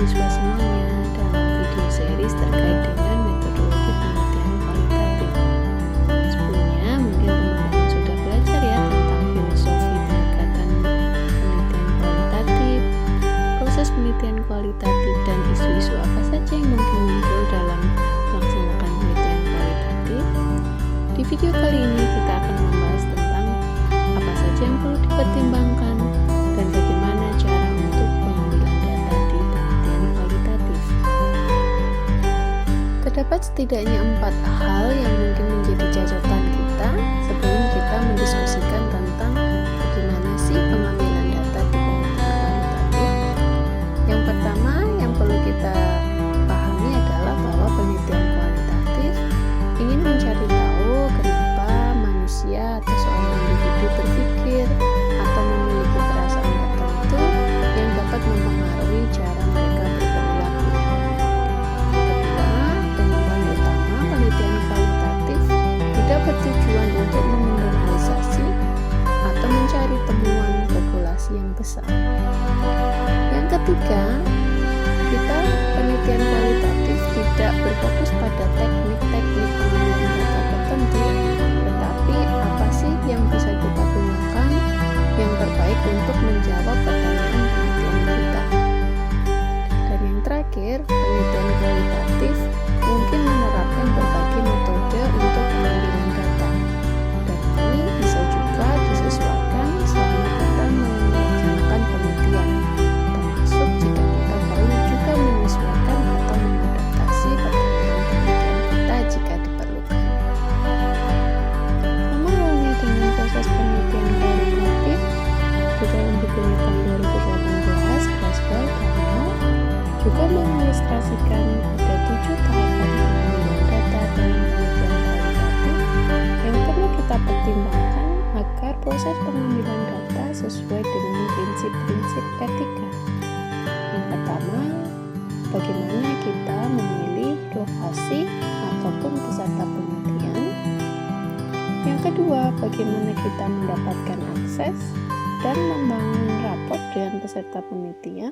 siswa semuanya dalam video series terkait dengan metodologi penelitian kualitatif. Sebelumnya mungkin teman-teman sudah belajar ya tentang filosofi pendekatan penelitian kualitatif, proses penelitian kualitatif, dan isu-isu apa saja yang mungkin muncul dalam melaksanakan penelitian kualitatif. Di video kali ini kita akan membahas tentang apa saja yang perlu dipertimbangkan dan bagaimana cara untuk pengambilan data di penelitian kualitatif. Terdapat setidaknya 4 hal yang mungkin menjadi catatan kita sebelum kita mendiskusikan tentang bagaimana sih pengambilan data di penelitian kualitatif. Yang pertama yang perlu kita pahami adalah bahwa penelitian kualitatif ingin mencari tahu kenapa manusia atau seorang individu berpikir atau memiliki perasaan tertentu yang dapat mempengaruhi cara mereka berperilaku. Kedua, dan yang paling utama, penelitian kualitatif tidak bertujuan untuk menggeneralisasi atau mencari temuan populasi yang besar. Yang ketiga, penelitian kualitatif tidak berfokus pada teknik-teknik pengambilan data tertentu, tetapi apa sih yang bisa kita gunakan yang terbaik untuk menjawab pertanyaan penelitian kita. Dan yang terakhir, penelitian kualitatif mungkin menerapkan berbagai metode untuk pengambilan data, dan ini bisa juga disesuaikan selama kita melaksanakan penelitian, termasuk jika kita perlu juga menyesuaikan atau mengadaptasi pertanyaan penelitian kita jika diperlukan. Sama halnya dengan proses penelitian kualitatif, di dalam bukunya tahun 2018, Creswell dan Noll juga mengilustrasikan ada 7 tahapan pengambilan data dalam penelitian kualitatif yang perlu kita pertimbangkan agar proses pengambilan data sesuai dengan prinsip-prinsip etika. Yang pertama, bagaimana kita memilih lokasi ataupun peserta penelitian. Yang kedua, bagaimana kita mendapatkan akses dan membangun rapor dengan peserta penelitian.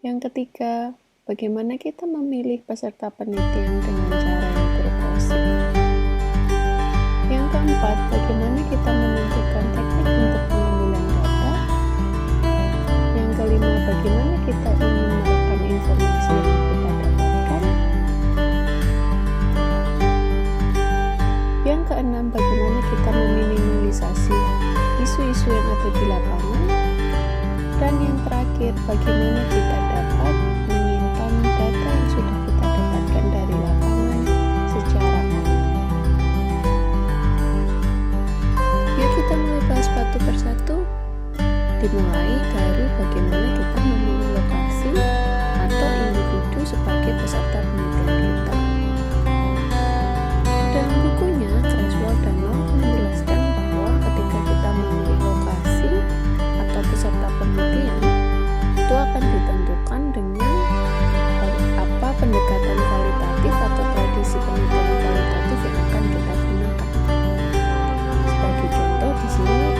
Yang ketiga, bagaimana kita memilih peserta penelitian dengan cara yang berkohesis. Yang keempat, bagaimana kita menentukan teknik untuk pengambilan data. Yang kelima, bagaimana kita ingin merekam informasi yang kita dapatkan. Yang keenam, bagaimana kita meminimalisasi isu-isu yang ada di lapangan. Dan yang terakhir, bagaimana kita dapat menyimpan data yang sudah kita dapatkan dari lapangan secara aman. Yuk kita mulai bahas satu persatu, dimulai dari bagaimana kita memilih lokasi atau individu sebagai peserta penelitian kita. Dalam bukunya, Creswell dan Noll menjelaskan bahwa ketika kita memilih lokasi atau peserta penelitian, itu akan ditentukan dengan apa pendekatan kualitatif atau tradisi penelitian kualitatif yang akan kita gunakan. Sebagai contoh di sini,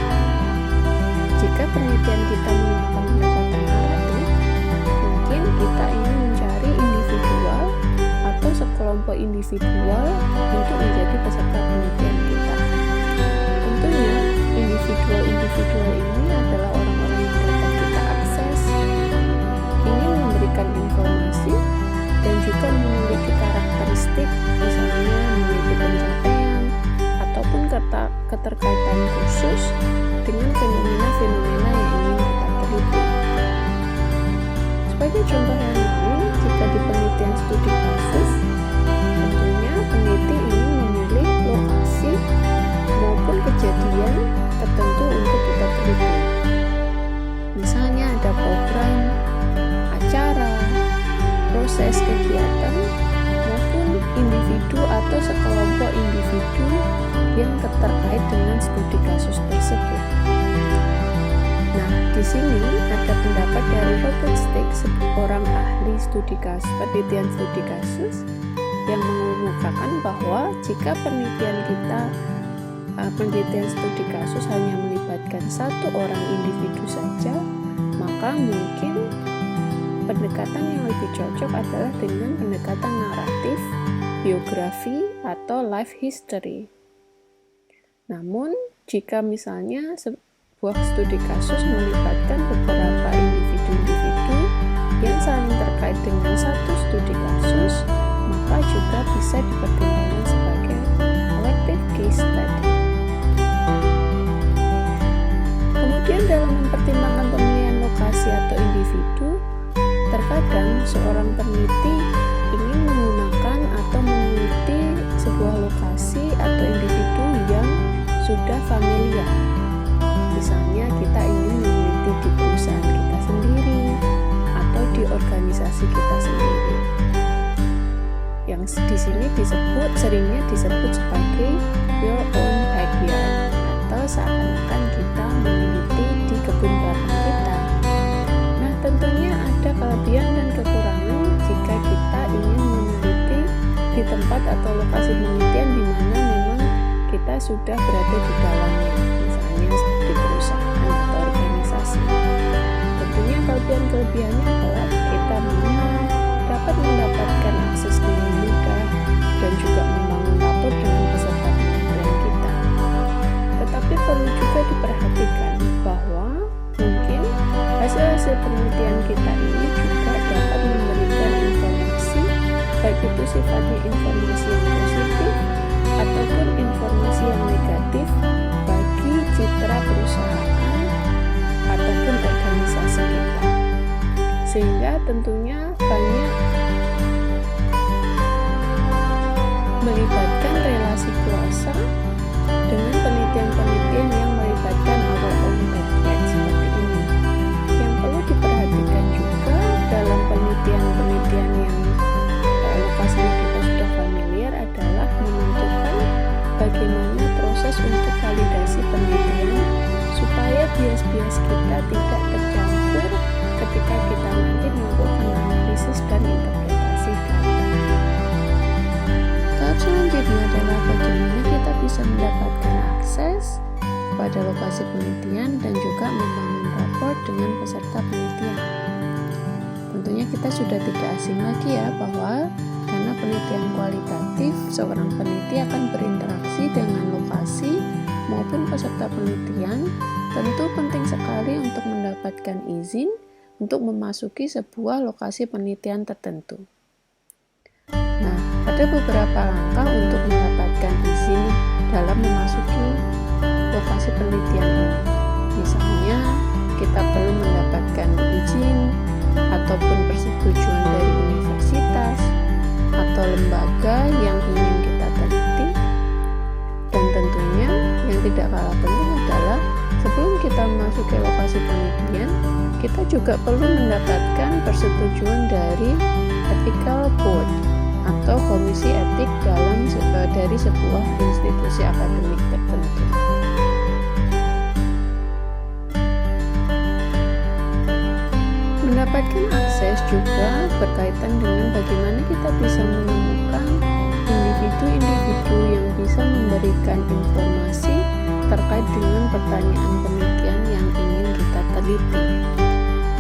jika penelitian kita menggunakan pendekatan naratif, mungkin kita ingin mencari individual atau sekelompok individual untuk menjadi peserta penelitian kita. Tentunya, individual ini adalah orang-orang yang dapat kita akses, ingin memberikan informasi, dan juga memiliki karakteristik, misalnya memiliki pencapaian ataupun keterkaitan khusus dengan fenomena-fenomena yang ingin kita teliti. Sebagai contoh yang lain, jika di penelitian studi kasus, tentunya peneliti ingin memilih lokasi maupun kejadian tertentu untuk kita teliti. Misalnya ada program, acara, proses kegiatan, maupun individu atau sekelompok individu yang terkait dengan studi kasus tersebut. Nah, di sini ada pendapat dari Robert Stake, seorang ahli penelitian studi kasus, yang mengemukakan bahwa jika penelitian studi kasus hanya melibatkan 1 orang individu saja, maka mungkin pendekatan yang lebih cocok adalah dengan pendekatan naratif, biografi, atau life history. Namun, jika misalnya sebuah studi kasus melibatkan beberapa individu-individu yang saling terkait dengan satu studi kasus, maka juga bisa dipertimbangkan sebagai collective case study. Kemudian dalam mempertimbangkan pemilihan lokasi atau individu, terkadang seorang peneliti ingin menggunakan atau meneliti sebuah lokasi atau individu yang sudah familiar. Misalnya kita ingin meneliti di perusahaan kita sendiri atau di organisasi kita sendiri. Yang di sini seringnya disebut sebagai your own backyard, atau seakan-akan kita meneliti di kebun belakang kita. Nah, tentunya ada kelebihan dan kekurangan jika kita ingin meneliti di tempat atau lokasi penelitian di mana memang kita sudah berada di dalamnya, misalnya di perusahaan atau organisasi. Tentunya kelebihannya adalah kita dapat mendapatkan akses dengan mudah dan juga membangun rapor dengan peserta penelitian kita. Tetapi perlu juga diperhatikan bahwa mungkin hasil-hasil penelitian kita ini juga dapat memberikan informasi, baik itu sifatnya informasi yang positif ataupun informasi yang negatif bagi citra perusahaan ataupun organisasi kita. Sehingga tentunya banyak melibatkan relasi kuasa dengan penelitian-penelitian yang melibatkan our own backyard seperti ini. Yang perlu diperhatikan juga dalam penelitian-penelitian yang lokasinya kita sudah familiar adalah menentukan bagaimana proses untuk validasi penelitian supaya bias-bias kita tidak tercampur ketika kita nanti melakukan analisis dan interpretasi data. Tahap selanjutnya adalah bagaimana kita bisa mendapatkan akses pada lokasi penelitian dan juga membangun rapor dengan peserta penelitian. Tentunya kita sudah tidak asing lagi ya bahwa karena penelitian kualitatif, seorang peneliti akan berinteraksi dengan lokasi maupun peserta penelitian. Tentu penting sekali untuk mendapatkan izin untuk memasuki sebuah lokasi penelitian tertentu. Nah, ada beberapa langkah untuk mendapatkan izin dalam memasuki lokasi penelitian ini. Misalnya, kita perlu mendapatkan izin ataupun persetujuan dari universitas atau lembaga yang ingin kita teliti. Dan tentunya yang tidak kalah penting adalah sebelum kita memasuki lokasi penelitian, kita juga perlu mendapatkan persetujuan dari ethical board atau komisi etik dari sebuah institusi akademik tertentu. Mendapatkan akses juga berkaitan dengan bagaimana kita bisa menemukan individu-individu yang bisa memberikan informasi terkait dengan pertanyaan penelitian yang ingin kita teliti.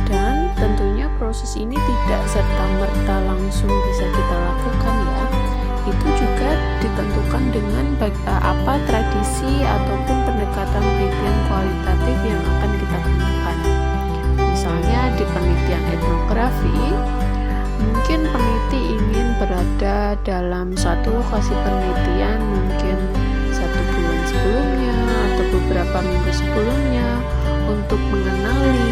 Dan tentunya proses ini tidak serta-merta langsung bisa kita lakukan ya. Itu juga ditentukan dengan apa tradisi ataupun pendekatan penelitian kualitatif yang akan kita gunakan. Misalnya di penelitian etnografi, mungkin peneliti ingin berada dalam satu lokasi penelitian mungkin 1 bulan sebelumnya atau beberapa minggu sebelumnya untuk mengenali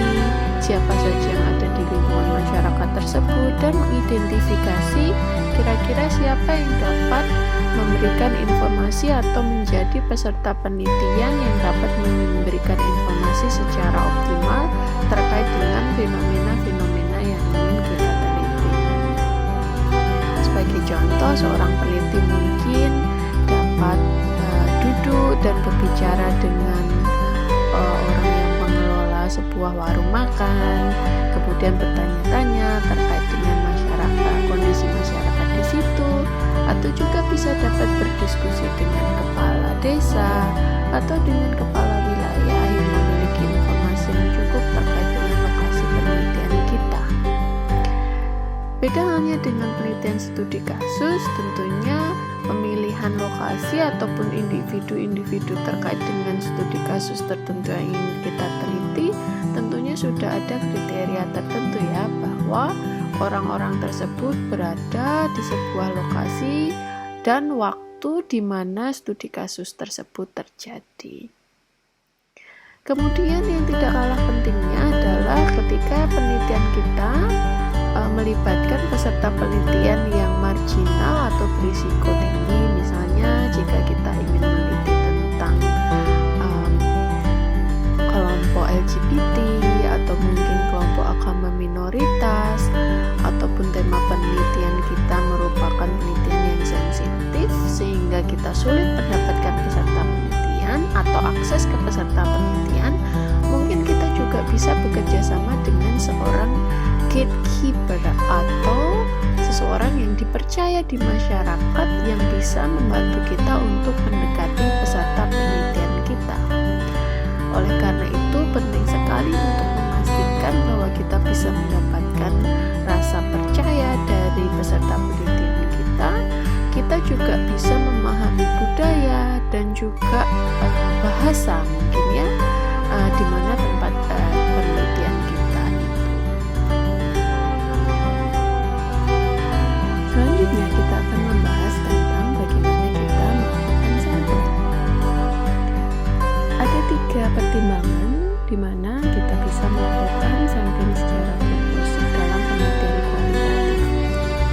siapa saja yang ada di lingkungan masyarakat tersebut dan mengidentifikasi kira-kira siapa yang dapat memberikan informasi atau menjadi peserta penelitian yang dapat memberikan informasi secara optimal terkait dengan fenomena-fenomena yang ingin kita teliti. Sebagai contoh, seorang peneliti mungkin dapat duduk dan berbicara dengan orang yang mengelola sebuah warung makan, kemudian bertanya-tanya terkait dengan masyarakat, kondisi masyarakat di situ, atau juga bisa dapat berdiskusi dengan kepala desa atau dengan kepala wilayah yang memiliki informasi yang cukup terkait dengan lokasi penelitian kita. penelitian studi kasus, tentunya pemilihan lokasi ataupun individu-individu terkait dengan studi kasus tertentu yang ingin kita teliti, tentunya sudah ada kriteria tertentu ya, bahwa orang-orang tersebut berada di sebuah lokasi dan waktu di mana studi kasus tersebut terjadi. Kemudian yang tidak kalah pentingnya adalah ketika penelitian kita melibatkan peserta penelitian yang marginal atau berisiko tinggi. Misalnya jika kita ingin meneliti tentang kelompok LGBT atau mungkin kelompok agama minoritas, ataupun tema penelitian kita merupakan penelitian yang sensitif sehingga kita sulit mendapatkan peserta penelitian atau akses ke peserta penelitian, mungkin kita juga bisa bekerja sama dengan seorang gatekeeper atau seseorang yang dipercaya di masyarakat yang bisa membantu kita untuk mendekati peserta penelitian kita. Oleh karena itu penting sekali untuk memastikan bahwa kita bisa mendapatkan rasa percaya dari peserta penelitian kita. Kita juga bisa memahami budaya dan juga bahasa mungkin ya, di mana tempat penelitian kita itu. Selanjutnya kita akan membahas tentang bagaimana kita melakukan sampling. Ada 3 pertimbangan di mana kita bisa melakukan sampling secara fokus dalam penelitian kualitatif.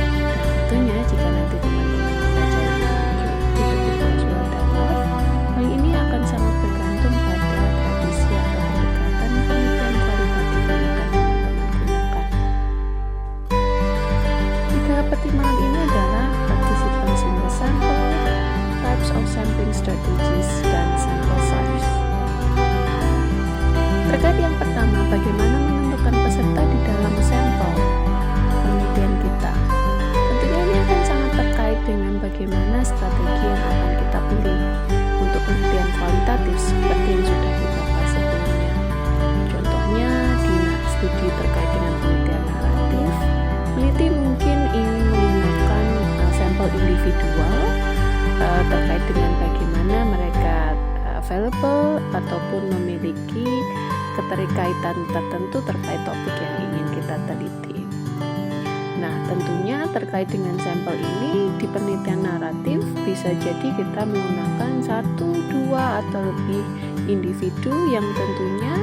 Dan tentunya jika nanti teman-teman membaca di buku Casual Dialogue, hal ini akan sangat bergantung pada tradisi atau pendekatan penelitian kualitatif yang akan teman-teman gunakan. 3 pertimbangan ini adalah participants in the sample, types of sampling strategies, dan sample size. Terkait yang pertama, bagaimana menentukan peserta di dalam sampel penelitian kita. Tentunya ini akan sangat terkait dengan bagaimana strategi yang akan kita pilih untuk penelitian kualitatif seperti yang sudah kita bahas sebelumnya. Contohnya di studi terkait dengan penelitian naratif, peneliti mungkin ingin menggunakan sampel individual terkait dengan bagaimana mereka available ataupun memiliki keterkaitan tertentu terkait topik yang ingin kita teliti. Nah, tentunya terkait dengan sampel ini di penelitian naratif bisa jadi kita menggunakan 1, 2, atau lebih individu yang tentunya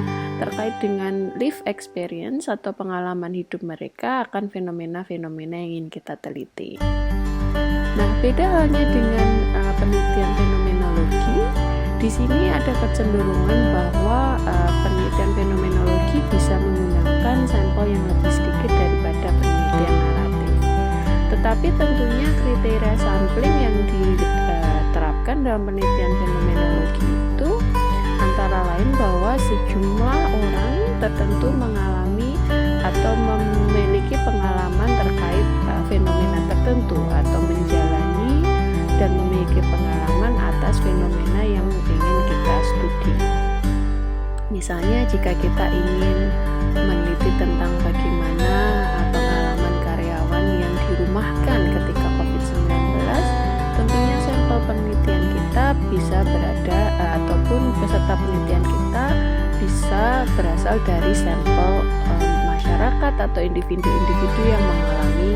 terkait dengan life experience atau pengalaman hidup mereka akan fenomena-fenomena yang ingin kita teliti. Nah, beda halnya dengan penelitian fenomenologi. Di sini ada kecenderungan bahwa penelitian fenomenologi bisa menggunakan sampel yang lebih sedikit daripada penelitian naratif. Tetapi tentunya kriteria sampling yang diterapkan dalam penelitian fenomenologi itu antara lain bahwa sejumlah orang tertentu mengalami atau memiliki pengalaman terkait fenomena tertentu atau menjalani dan memiliki pengalaman atas fenomena yang ingin kita studi. Misalnya jika kita ingin meneliti tentang bagaimana pengalaman karyawan yang dirumahkan ketika COVID-19, tentunya sampel penelitian kita bisa berada ataupun peserta penelitian kita bisa berasal dari sampel masyarakat atau individu-individu yang mengalami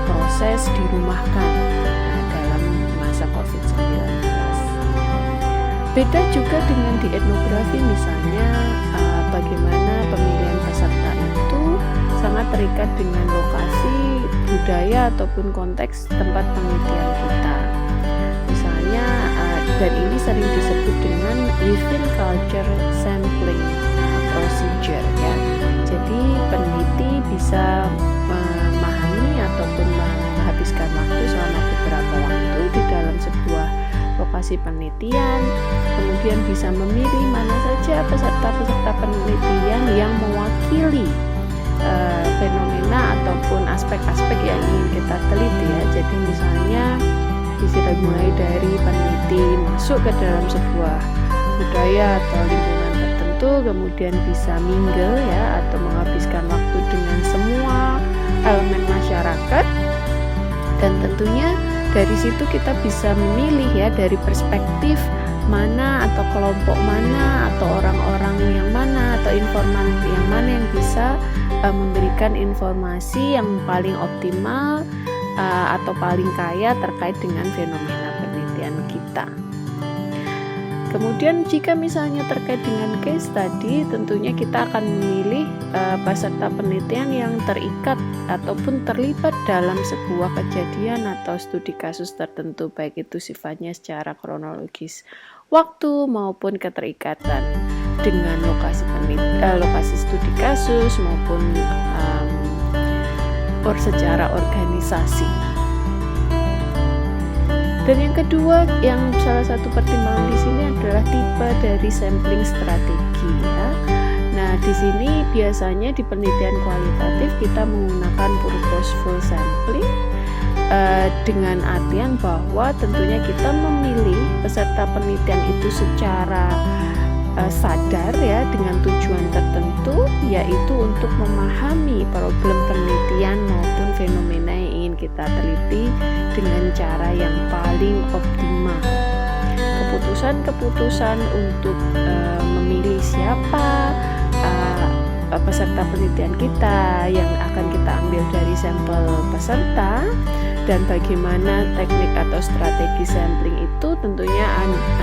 proses dirumahkan dalam masa COVID-19. Beda juga dengan di etnografi misalnya, bagaimana pemilihan peserta itu sangat terikat dengan lokasi, budaya, ataupun konteks tempat penelitian kita. Misalnya, dan ini sering disebut dengan within culture sampling procedure ya. Jadi peneliti bisa memahami ataupun menghabiskan waktu selama beberapa waktu di dalam sebuah lokasi penelitian, kemudian bisa memilih mana saja peserta-peserta penelitian yang mewakili fenomena ataupun aspek-aspek yang ingin kita teliti ya. Jadi misalnya bisa mulai dari peneliti masuk ke dalam sebuah budaya atau lingkungan tertentu tertentu, kemudian bisa mingle ya atau menghabiskan waktu dengan semua elemen masyarakat, dan tentunya dari situ kita bisa memilih ya dari perspektif mana atau kelompok mana atau orang-orang yang mana atau informan yang mana yang bisa memberikan informasi yang paling optimal atau paling kaya terkait dengan fenomena penelitian kita. Kemudian jika misalnya terkait dengan case study, tentunya kita akan memilih peserta penelitian yang terikat ataupun terlibat dalam sebuah kejadian atau studi kasus tertentu, baik itu sifatnya secara kronologis waktu maupun keterikatan dengan lokasi studi kasus maupun secara organisasi. Dan yang kedua, yang salah satu pertimbangan di sini adalah tipe dari sampling strategi ya. Nah, di sini biasanya di penelitian kualitatif kita menggunakan purposeful sampling dengan artian bahwa tentunya kita memilih peserta penelitian itu secara sadar ya dengan tujuan tertentu, yaitu untuk memahami problem penelitian maupun fenomena yang ingin kita teliti dengan cara yang paling optimal. Keputusan untuk memilih siapa peserta penelitian kita yang akan kita ambil dari sampel peserta dan bagaimana teknik atau strategi sampling itu tentunya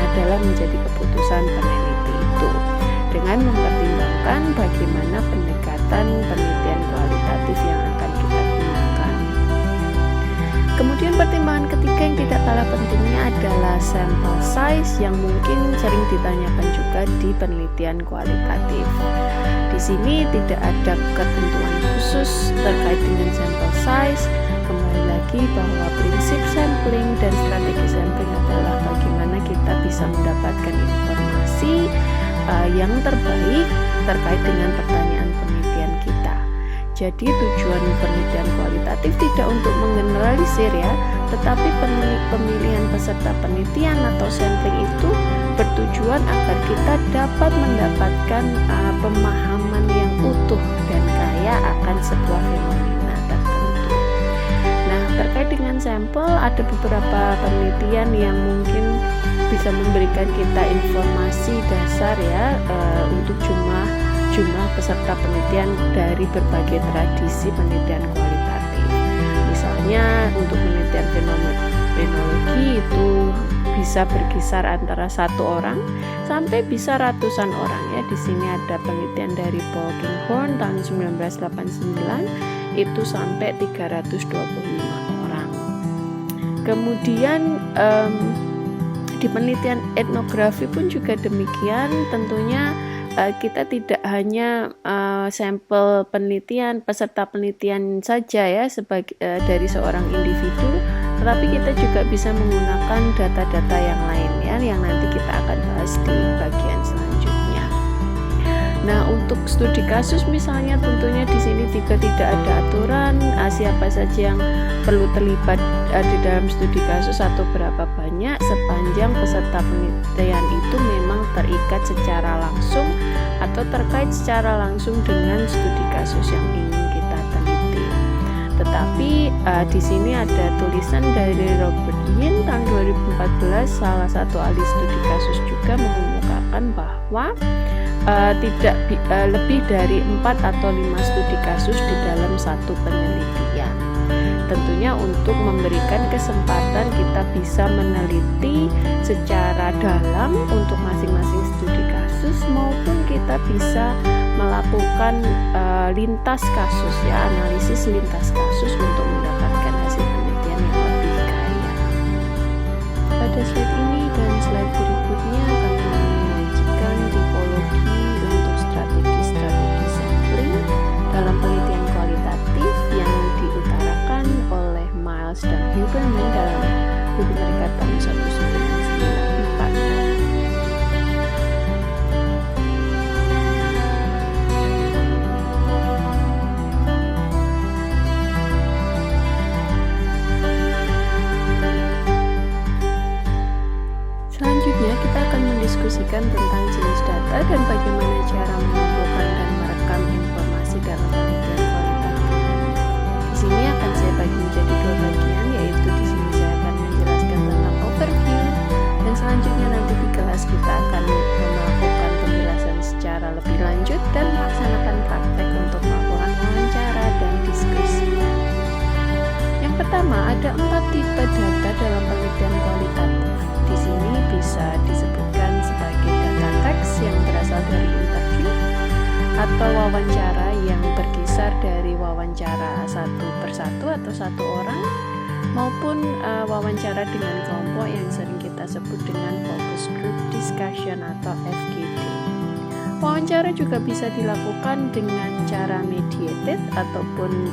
adalah menjadi keputusan peneliti itu dengan mempertimbangkan bagaimana pendekatan penelitian kualitatif yang akan kita gunakan. Kemudian pertimbangan ketiga yang tidak kalah pentingnya adalah sample size yang mungkin sering ditanyakan juga di penelitian kualitatif. Di sini tidak ada ketentuan khusus terkait dengan sample size. Kembali lagi bahwa prinsip sampling dan strategi sampling adalah bagaimana kita bisa mendapatkan informasi yang terbaik terkait dengan pertanyaan penelitian kita. Jadi tujuan penelitian kualitatif tidak untuk menggeneralisir ya, tetapi pemilihan peserta penelitian atau sampling itu bertujuan agar kita dapat mendapatkan pemahaman yang utuh dan kaya akan sebuah fenomena tertentu. Nah, terkait dengan sampel ada beberapa penelitian yang mungkin bisa memberikan kita informasi dasar ya untuk jumlah peserta penelitian dari berbagai tradisi penelitian kualitatif. Misalnya untuk penelitian fenomenologi itu bisa berkisar antara 1 orang sampai bisa ratusan orang ya. Di sini ada penelitian dari Paul Kinghorn tahun 1989 itu sampai 325 orang. Kemudian di penelitian etnografi pun juga demikian, tentunya kita tidak hanya sampel penelitian, peserta penelitian saja ya sebagai dari seorang individu, tetapi kita juga bisa menggunakan data-data yang lain ya, yang nanti kita akan bahas di bagian selanjutnya. Nah, untuk studi kasus misalnya tentunya di sini juga tidak ada aturan siapa saja yang perlu terlibat di dalam studi kasus atau berapa banyak, sepanjang peserta penelitian itu memang terikat secara langsung atau terkait secara langsung dengan studi kasus yang ingin kita teliti. Tetapi di sini ada tulisan dari Robert Yin tahun 2014, salah satu ahli studi kasus juga mengemukakan bahwa tidak lebih dari 4 atau 5 studi kasus di dalam satu penelitian. Tentunya untuk memberikan kesempatan kita bisa meneliti secara dalam untuk masing-masing studi kasus, maupun kita bisa melakukan lintas kasus ya, analisis lintas kasus untuk mendapatkan hasil penelitian yang lebih kaya. Pada slide ini dan slide berikutnya kami menyajikan tipologi untuk strategi-strategi sampling dalam penelitian kualitatif yang diutarakan oleh Miles dan Huberman dalam buku mereka tahun 1994. Selanjutnya kita akan secara lebih lanjut dan melaksanakan praktek untuk melakukan wawancara dan diskusi. Yang pertama, ada 4 tipe data dalam penelitian kualitatif. Di sini bisa disebutkan sebagai data teks yang berasal dari interview atau wawancara yang berkisar dari wawancara satu persatu atau satu orang maupun wawancara dengan kelompok yang sering kita sebut dengan focus group discussion atau FGD. Wawancara juga bisa dilakukan dengan cara mediated ataupun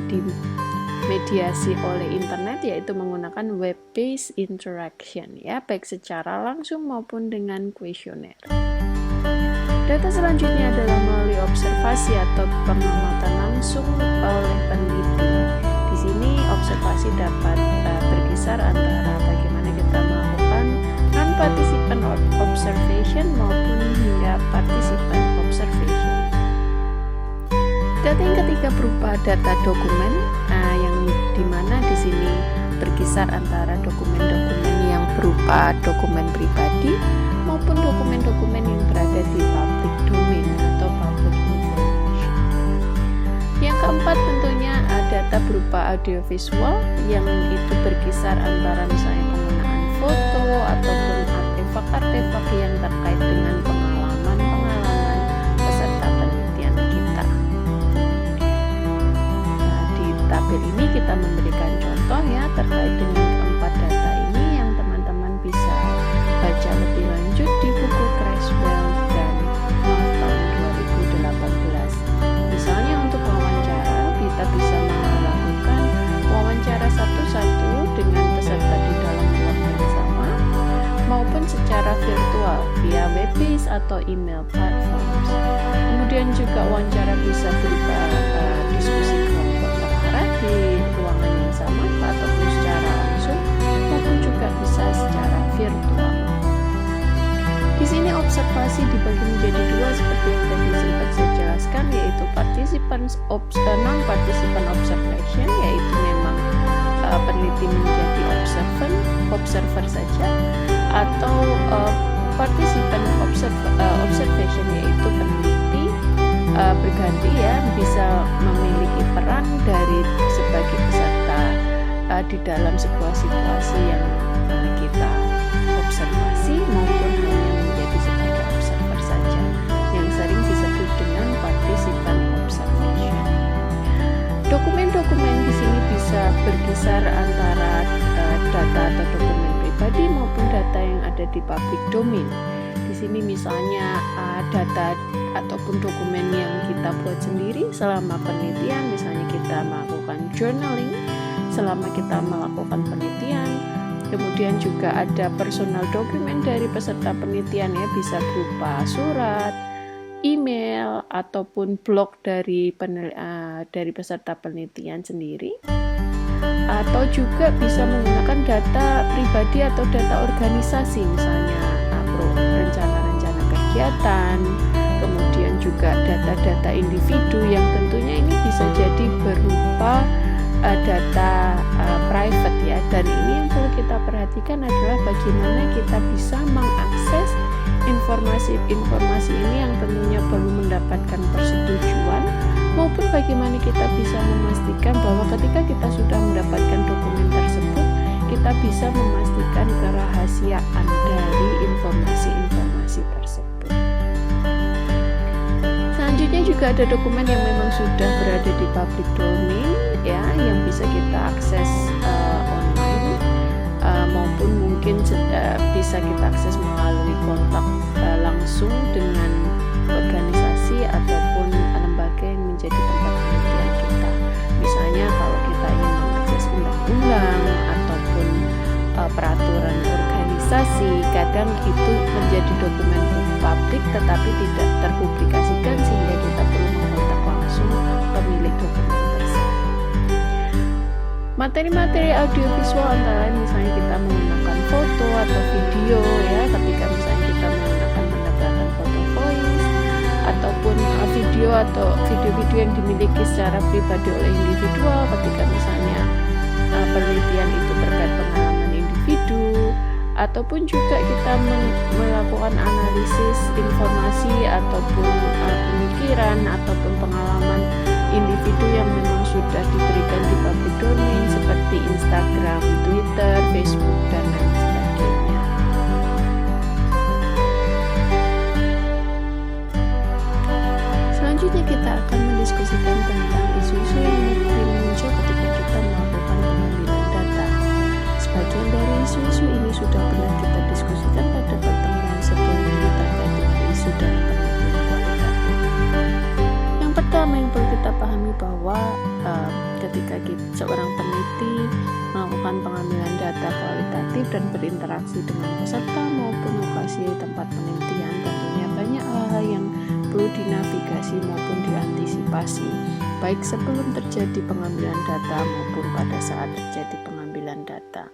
dimediasi oleh internet, yaitu menggunakan web-based interaction ya, baik secara langsung maupun dengan kuesioner. Data selanjutnya adalah melalui observasi atau pengamatan langsung oleh peneliti. Di sini observasi dapat berkisar antara bagaimana kita melakukan non-participant observation maupun hingga participant observation. Data yang ketiga berupa data dokumen, yang dimana di sini berkisar antara dokumen-dokumen yang berupa dokumen pribadi maupun dokumen-dokumen yang berada di public domain atau public information. Yang keempat tentunya data berupa audiovisual yang itu berkisar antara misalnya penggunaan foto ataupun artefak-artefak yang terkait dengan pengalaman-pengalaman peserta penelitian kita. Nah, di tabel ini kita memberikan contoh ya terkait dengan keempat data ini yang teman-teman bisa baca lebih lanjut di buku Creswell dan North tahun 2018. Misalnya untuk wawancara, kita bisa melakukan wawancara satu-satu dengan peserta di dalam ruangan yang sama maupun secara virtual via web-based atau email platforms. Kemudian juga wawancara bisa berupa diskusi kelompok terarah di ruangan yang sama ataupun secara langsung maupun juga bisa secara virtual. Di sini observasi dibagi menjadi dua seperti yang tadi sempat saya jelaskan, yaitu non-participant observation, yaitu memang peneliti menjadi observer saja, atau participant observation, yaitu peneliti berganti ya, bisa memiliki peran dari sebagai peserta di dalam sebuah situasi yang kita observasi maupun hanya menjadi sebagai observer saja, yang sering disebut dengan participant observation. Dokumen-dokumen di sini bisa berkisar antara data atau dokumen pribadi maupun data yang ada di public domain. Di sini misalnya data ataupun dokumen yang kita buat sendiri selama penelitian, misalnya kita melakukan journaling selama kita melakukan penelitian. Kemudian juga ada personal dokumen dari peserta penelitian ya, bisa berupa surat, email ataupun blog dari peserta penelitian sendiri. Atau juga bisa menggunakan data pribadi atau data organisasi, misalnya rencana-rencana kegiatan, kemudian juga data-data individu yang tentunya ini bisa jadi berupa data private ya. Dan ini yang perlu kita perhatikan adalah bagaimana kita bisa mengakses informasi ini yang tentunya perlu mendapatkan persetujuan, maupun bagaimana kita bisa memastikan bahwa ketika kita sudah mendapatkan dokumen tersebut, kita bisa memastikan kerahasiaan dari informasi-informasi tersebut. Selanjutnya juga ada dokumen yang memang sudah berada di public domain ya, yang bisa kita akses online maupun mungkin bisa kita akses melalui kontak langsung dengan organisasi ataupun lembaga yang menjadi tempat penelitian kita. Misalnya kalau kita ingin mengakses undang-undang ataupun peraturan organisasi, kadang itu menjadi dokumen publik tetapi tidak terpublikasikan sehingga kita perlu mengontak langsung pemilik dokumen tersebut. Materi-materi audiovisual antara lain misalnya kita menggunakan foto atau video ya, ketika misalnya kita menggunakan pendekatan foto voice ataupun video atau video-video yang dimiliki secara pribadi oleh individual ketika misalnya penelitian itu terkait pengalaman individu ataupun juga kita melakukan analisis informasi ataupun pemikiran ataupun pengalaman individu yang memang sudah diberikan di public domain seperti Instagram, Twitter, Facebook, dan lain sebagainya. Selanjutnya kita akan mendiskusikan tentang isu-isu yang mungkin muncul ketika kita melakukan pengambilan data. Sebagian dari isu-isu ini sudah pernah kita diskusikan pada pertemuan sebelumnya terkait dengan isu dalam penelitian kualitatif. Yang pertama yang perlu kita pahami bahwa ketika seorang peneliti melakukan pengambilan data kualitatif dan berinteraksi dengan peserta maupun lokasi tempat penelitian, tentunya banyak hal-hal yang perlu dinavigasi maupun diantisipasi, baik sebelum terjadi pengambilan data maupun pada saat terjadi pengambilan data.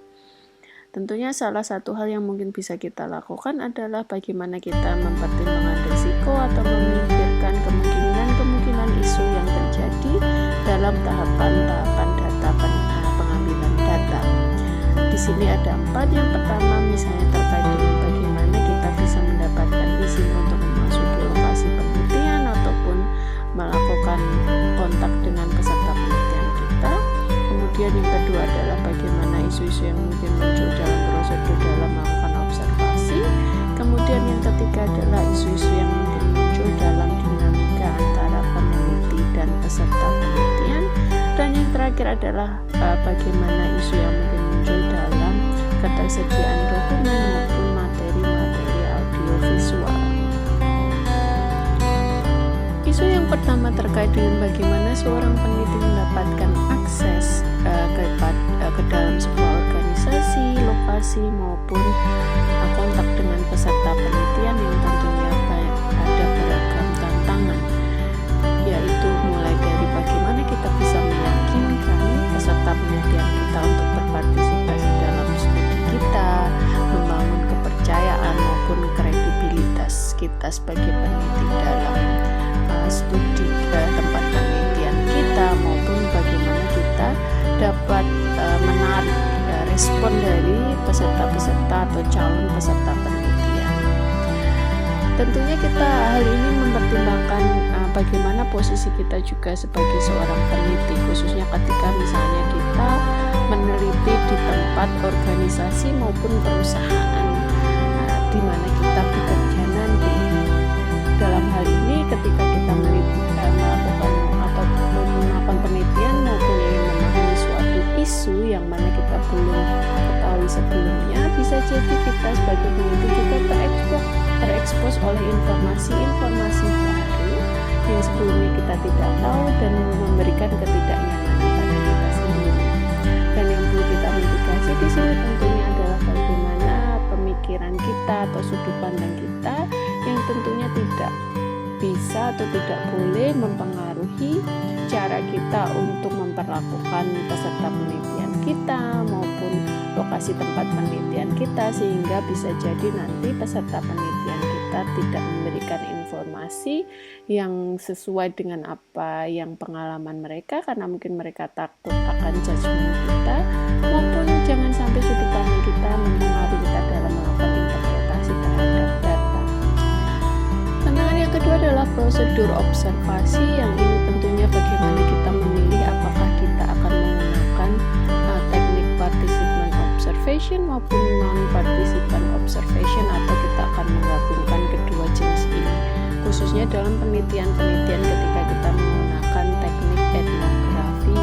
Tentunya salah satu hal yang mungkin bisa kita lakukan adalah bagaimana kita mempertimbangkan risiko atau memikirkan kemungkinan isu yang terjadi dalam tahapan-tahapan data pengambilan data. Di sini ada 4. Yang pertama misalnya terkait dengan bagaimana kita bisa mendapatkan izin untuk memasuki lokasi penelitian ataupun melakukan kontak dengan peserta penelitian kita. Kemudian yang kedua adalah bagaimana isu-isu yang mungkin muncul dalam prosedur dalam melakukan observasi. Kemudian yang ketiga adalah isu-isu yang mungkin muncul dalam dinamika antara peneliti dan peserta penelitian. Dan yang terakhir adalah bagaimana isu yang mungkin muncul dalam ketersediaan dokumen maupun materi-materi audiovisual. Isu yang pertama terkait dengan bagaimana seorang peneliti mendapatkan akses ke dalam sebuah organisasi, lokasi maupun kontak dengan peserta penelitian yang tentunya ada beragam tantangan, yaitu mulai dari bagaimana kita bisa meyakinkan peserta penelitian kita untuk berpartisipasi dalam studi kita, membangun kepercayaan maupun kredibilitas kita sebagai peneliti dalam studi tempat penelitian kita, maupun bagaimana kita dapat menarik respon dari peserta-peserta atau calon peserta penelitian. Tentunya kita hal ini mempertimbangkan bagaimana posisi kita juga sebagai seorang peneliti, khususnya ketika misalnya kita meneliti di tempat organisasi maupun perusahaan di mana kita bekerja nanti. Dalam hal ini ketika kita melakukan penelitian maupun ingin memahami suatu isu yang mana kita belum ketahui sebelumnya, bisa jadi kita sebagai peneliti juga terekspos oleh informasi-informasi baru yang sebelumnya kita tidak tahu dan memberikan ketidaknyamanan pada kita sendiri. Dan yang perlu kita mitigasi di sini tentunya adalah bagaimana pemikiran kita atau sudut pandang kita yang tentunya tidak bisa atau tidak boleh mempengaruhi cara kita untuk memperlakukan peserta penelitian kita maupun lokasi tempat penelitian kita, sehingga bisa jadi nanti peserta penelitian kita tidak memberikan informasi yang sesuai dengan apa yang pengalaman mereka, karena mungkin mereka takut akan judgement kita, maupun jangan sampai sudut pandang kita mempengaruhi kita dalam melakukan interpretasi terhadap data. Tantangan yang kedua adalah prosedur observasi, yang ini tentunya bagaimana kita memilih apakah kita akan menggunakan teknik participant observation maupun non-participant observation, atau kita akan menggabungkan kedua jenis ini, khususnya dalam penelitian-penelitian ketika kita menggunakan teknik etnografi,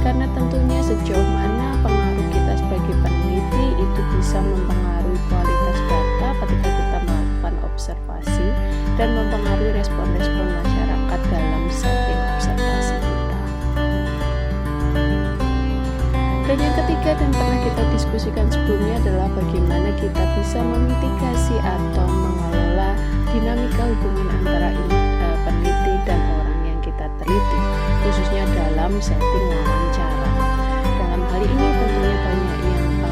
karena tentunya sejauh mana pengaruh kita sebagai peneliti itu bisa mempengaruhi kualitas data ketika kita melakukan observasi dan mempengaruhi respon-respon masyarakat dalam setting observasi kita. Dan yang ketiga dan pernah kita diskusikan sebelumnya adalah bagaimana kita bisa memitigasi atau mengelola dinamika hubungan antara peneliti dan orang yang kita teliti, khususnya dalam setting wawancara. Dalam hal ini tentunya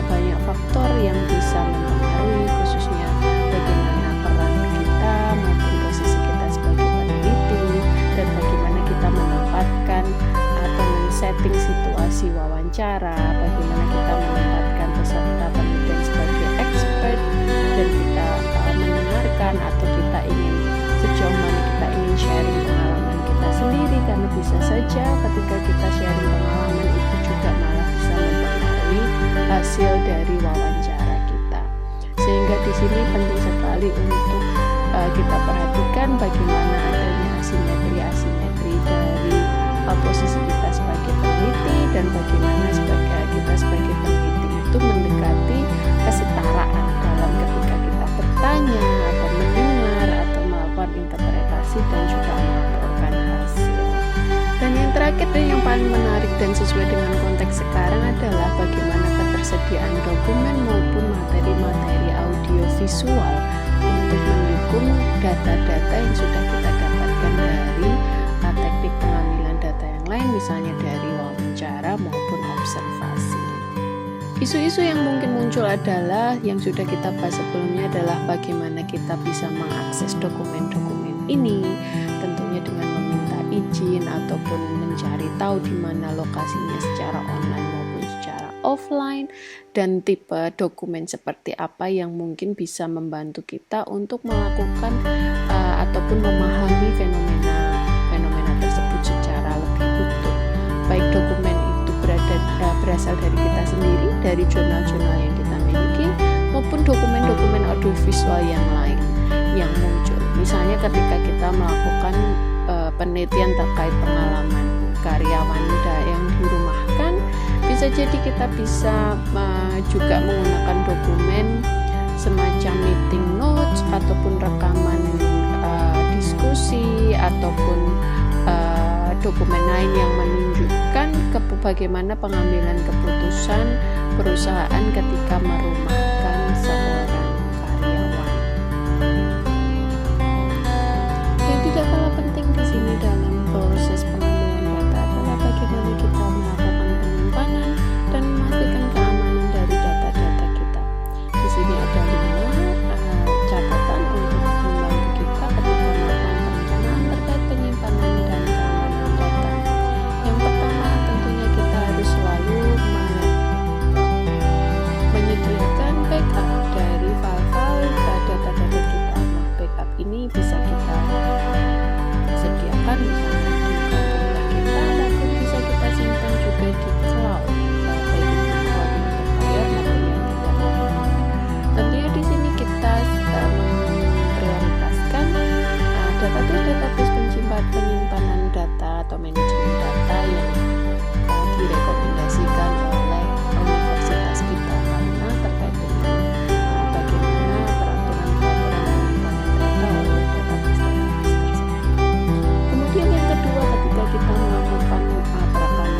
banyak faktor yang bisa mempengaruhi, khususnya bagaimana peran kita maupun posisi kita sebagai peneliti, dan bagaimana kita menempatkan atau men-setting situasi wawancara, bagaimana kita menempatkan peserta penelitian sebagai expert sini penting sekali untuk kita perhatikan bagaimana adanya asimetri dari posisi kita sebagai peneliti dan bagaimana kita sebagai peneliti itu mendekati kesetaraan dalam ketika kita bertanya atau mendengar atau melakukan interpretasi dan juga melaporkan hasil. Dan yang terakhir dan yang paling menarik dan sesuai dengan konteks sekarang adalah bagaimana ketersediaan dokumen maupun materi-materi audio visual untuk mendukung data-data yang sudah kita dapatkan dari teknik pengambilan data yang lain, misalnya dari wawancara maupun observasi. Isu-isu yang mungkin muncul adalah yang sudah kita bahas sebelumnya adalah bagaimana kita bisa mengakses dokumen-dokumen ini, tentunya dengan meminta izin ataupun mencari tahu di mana lokasinya secara online maupun secara offline, dan tipe dokumen seperti apa yang mungkin bisa membantu kita untuk melakukan ataupun memahami fenomena tersebut secara lebih utuh. Baik dokumen itu berasal dari kita sendiri, dari jurnal-jurnal yang kita miliki, maupun dokumen-dokumen audiovisual yang lain yang muncul. Misalnya ketika kita melakukan penelitian terkait pengalaman karyawan yang dirumahkan, bisa jadi kita bisa juga menggunakan dokumen semacam meeting notes ataupun rekaman diskusi ataupun dokumen lain yang menunjukkan bagaimana pengambilan keputusan perusahaan ketika merumahkan seorang karyawan. Yang tidak kalah penting di sini dalam proses pengambilan data adalah bagaimana kita melakukan penyimpanan dan memastikan keamanan dari data-data kita. Di sini ada 5 catatan untuk membantu kita ketika melakukan perencanaan terkait penyimpanan dan keamanan data. Yang pertama, tentunya kita harus selalu menyediakan backup dari file-file data-data kita. Nah, backup ini bisa kita sediakan misalnya di komputer kita maupun bisa kita simpan juga di cloud, baik itu cloud yang berbayar maupun yang tidak berbayar. Tentunya di sini kita memprioritaskan database penyimpanan data atau manajemen data yang direkomendasikan oleh universitas kita, karena terkait dengan bagaimana peraturan penyimpanan data oleh database tersebut. Kemudian yang kedua, ketika kita melakukan perekaman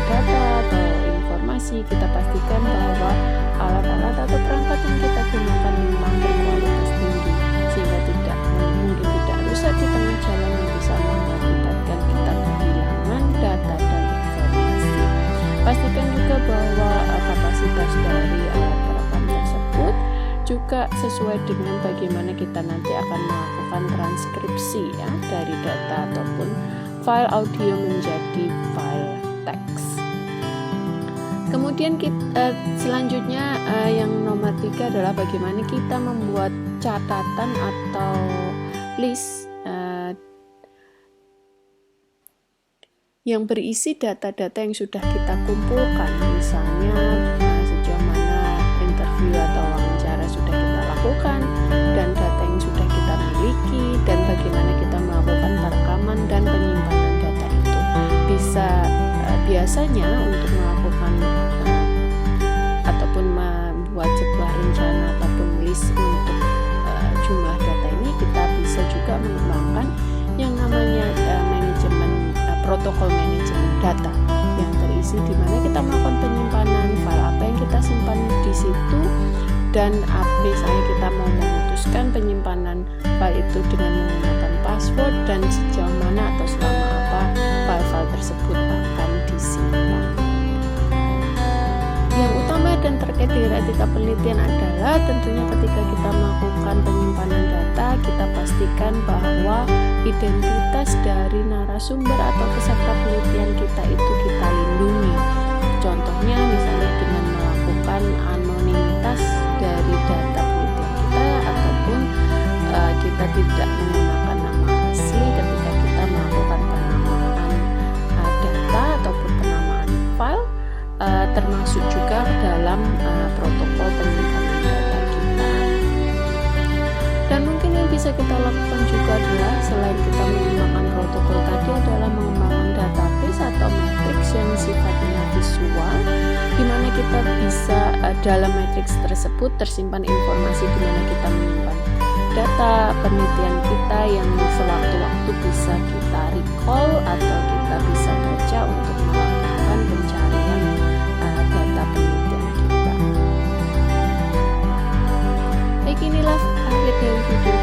data atau informasi, kita pastikan bahwa alat-alat atau perangkat yang kita gunakan memang berkualitas tinggi sehingga mungkin tidak rusak di tengah jalan yang bisa mengakibatkan kita kehilangan data dan informasi. Pastikan juga bahwa kapasitas dari alat perekam tersebut juga sesuai dengan bagaimana kita nanti akan melakukan transkripsi ya dari data ataupun file audio menjadi file teks. Kemudian selanjutnya yang nomor 3 adalah bagaimana kita membuat catatan atau list yang berisi data-data yang sudah kita kumpulkan, misalnya sejauh mana interview atau wawancara sudah kita lakukan dan data yang sudah kita miliki, dan bagaimana kita melakukan perekaman dan penyimpanan data itu. Biasanya untuk melakukan ataupun membuat sebuah rencana ataupun list untuk jumlah data ini, kita bisa juga mengembangkan yang namanya protokol manajemen data yang terisi di mana kita melakukan penyimpanan file apa yang kita simpan di situ, dan misalnya kita mau memutuskan penyimpanan file itu dengan menggunakan password dan sejauh mana atau selama apa file-file tersebut akan disimpan. Yang utama dan terkait dengan etika penelitian adalah tentunya ketika kita melakukan penyimpanan data, kita pastikan bahwa identitas dari narasumber atau peserta penelitian kita itu kita lindungi. Contohnya misalnya dengan melakukan anonimitas dari data penelitian kita, ataupun kita tidak menggunakan nama asli ketika kita melakukan penamaan data ataupun penamaan file, termasuk juga dalam protokol penyimpanan data kita. dalam matriks tersebut tersimpan informasi di mana kita menyimpan data penelitian kita yang sewaktu-waktu bisa kita recall atau kita bisa baca untuk melakukan pencarian data penelitian kita. Baik, inilah akhir dari video